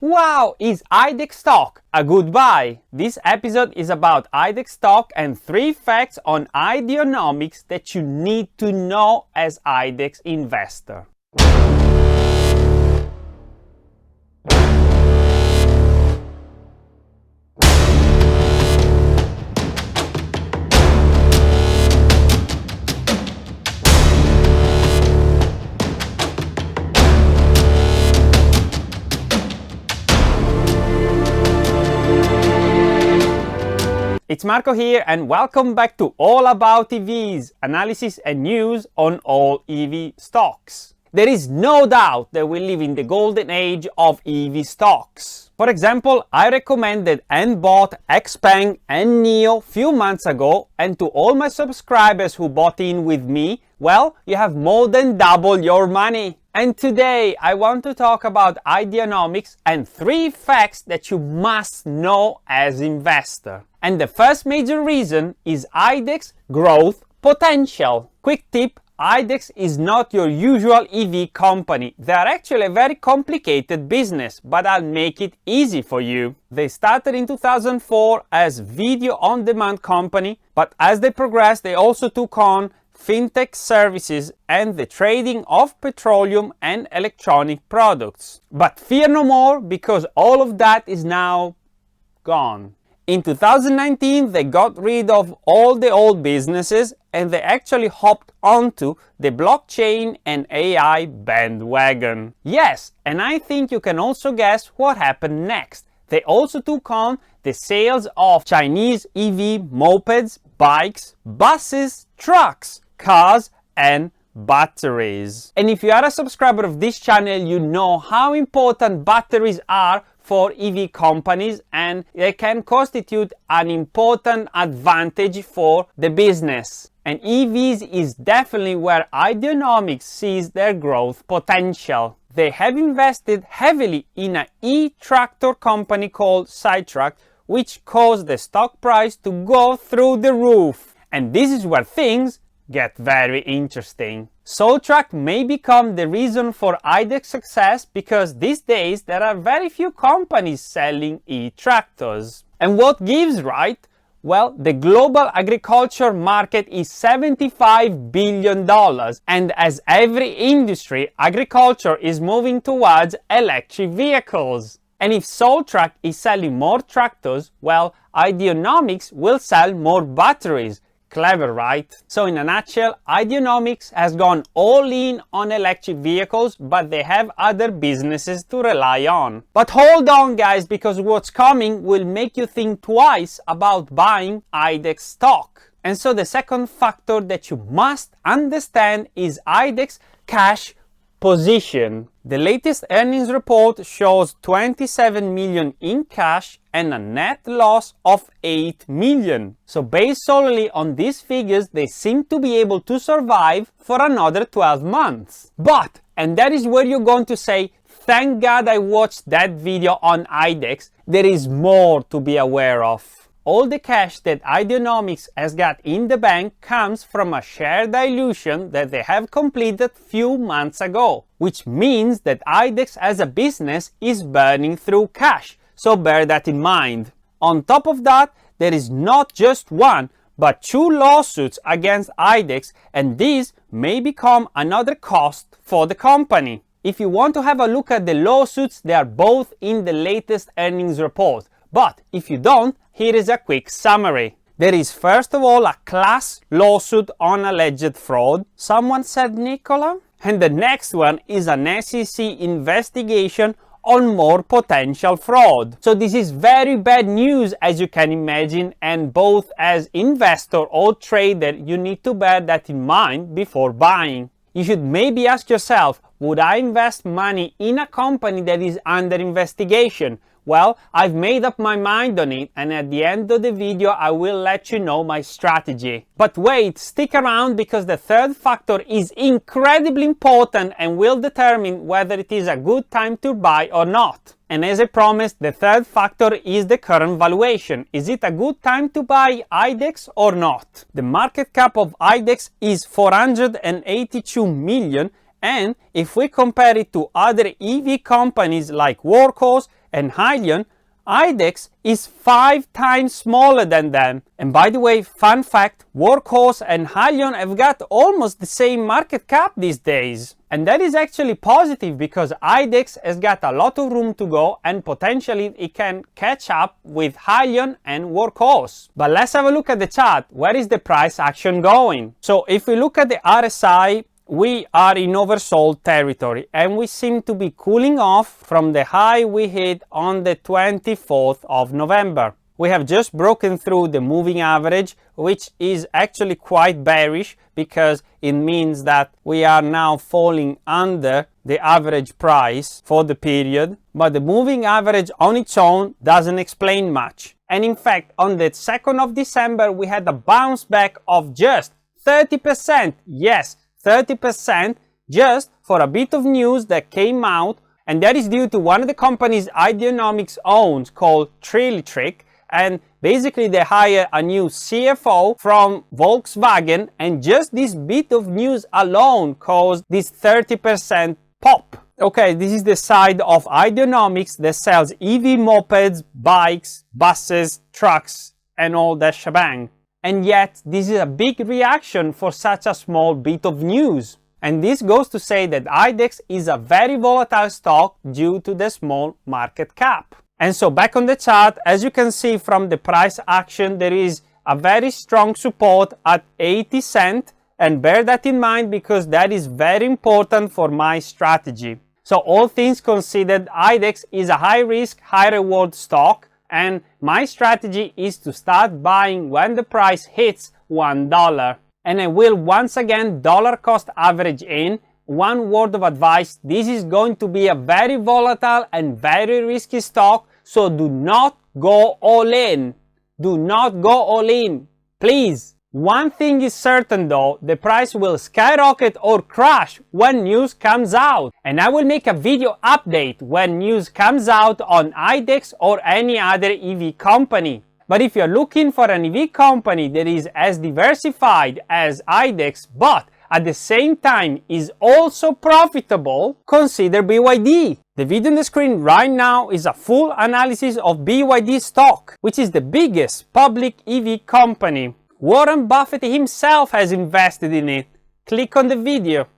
Wow, is Idex stock a good buy? This episode is about Idex stock and 3 facts on Ideanomics that you need to know as Idex investor. It's Marco here and welcome back to All About EVs, analysis and news on all EV stocks. There is no doubt that we live in the golden age of EV stocks. For example, I recommended and bought XPeng and NIO few months ago, and to all my subscribers who bought in with me, well, you have more than double your money. And today I want to talk about Ideanomics and 3 facts that you must know as investor. And the first major reason is Idex growth potential. Quick tip, Idex is not your usual EV company. They are actually a very complicated business, but I'll make it easy for you. They started in 2004 as video on-demand company, but as they progressed, they also took on fintech services and the trading of petroleum and electronic products. But fear no more, because all of that is now gone. In 2019, they got rid of all the old businesses and they actually hopped onto the blockchain and AI bandwagon. Yes, and I think you can also guess what happened next. They also took on the sales of Chinese EV mopeds, bikes, buses, trucks, cars, and batteries. And if you are a subscriber of this channel, you know how important batteries are for EV companies, and they can constitute an important advantage for the business. And EVs is definitely where Ideanomics sees their growth potential. They have invested heavily in an e-tractor company called Sidetrack, which caused the stock price to go through the roof. And this is where things get very interesting. Soultrack may become the reason for Idex success because these days there are very few companies selling e-tractors. And what gives, right? Well, the global agriculture market is $75 billion, and as every industry, agriculture is moving towards electric vehicles. And if Soultrack is selling more tractors, well, Ideanomics will sell more batteries. Clever, right? So in a nutshell, Ideanomics has gone all in on electric vehicles, but they have other businesses to rely on. But hold on guys, because what's coming will make you think twice about buying Idex stock. And so the second factor that you must understand is Idex cash position. The latest earnings report shows 27 million in cash and a net loss of 8 million. So based solely on these figures, they seem to be able to survive for another 12 months. But, and that is where you're going to say, thank God I watched that video on Idex, there is more to be aware of. All the cash that Ideanomics has got in the bank comes from a share dilution that they have completed few months ago, which means that Idex as a business is burning through cash, so bear that in mind. On top of that, there is not just one, but 2 lawsuits against Idex, and these may become another cost for the company. If you want to have a look at the lawsuits, they are both in the latest earnings report. But if you don't, here is a quick summary. There is first of all a class lawsuit on alleged fraud. Someone said Nicola? And the next one is an SEC investigation on more potential fraud. So this is very bad news, as you can imagine, and both as investor or trader, you need to bear that in mind before buying. You should maybe ask yourself, would I invest money in a company that is under investigation? Well, I've made up my mind on it, and at the end of the video I will let you know my strategy. But wait, stick around, because the third factor is incredibly important and will determine whether it is a good time to buy or not. And as I promised, the third factor is the current valuation. Is it a good time to buy Idex or not? The market cap of Idex is 482 million, and if we compare it to other EV companies like Workhorse, and Hyliion, Idex is 5 times smaller than them. And by the way, fun fact, Workhorse and Hyliion have got almost the same market cap these days. And that is actually positive because Idex has got a lot of room to go and potentially it can catch up with Hyliion and Workhorse. But let's have a look at the chart. Where is the price action going? So if we look at the RSI, we are in oversold territory and we seem to be cooling off from the high we hit on the 24th of November. We have just broken through the moving average, which is actually quite bearish because it means that we are now falling under the average price for the period. But the moving average on its own doesn't explain much. And in fact, on the 2nd of December, we had a bounce back of just 30%. Yes, 30% just for a bit of news that came out, and that is due to one of the companies Ideanomics owns called Trick, and basically they hire a new CFO from Volkswagen, and just this bit of news alone caused this 30% pop. Okay, this is the side of Ideanomics that sells EV mopeds, bikes, buses, trucks, and all that shebang. And yet, this is a big reaction for such a small bit of news. And this goes to say that Idex is a very volatile stock due to the small market cap. And so back on the chart, as you can see from the price action, there is a very strong support at 80 cents. And bear that in mind because that is very important for my strategy. So all things considered, Idex is a high risk, high reward stock. And my strategy is to start buying when the price hits $1. And I will once again dollar cost average in. One word of advice, this is going to be a very volatile and very risky stock, so do not go all in. Do not go all in, please. One thing is certain though, the price will skyrocket or crash when news comes out. And I will make a video update when news comes out on Idex or any other EV company. But if you're looking for an EV company that is as diversified as Idex, but at the same time is also profitable, consider BYD. The video on the screen right now is a full analysis of BYD stock, which is the biggest public EV company. Warren Buffett himself has invested in it. Click on the video.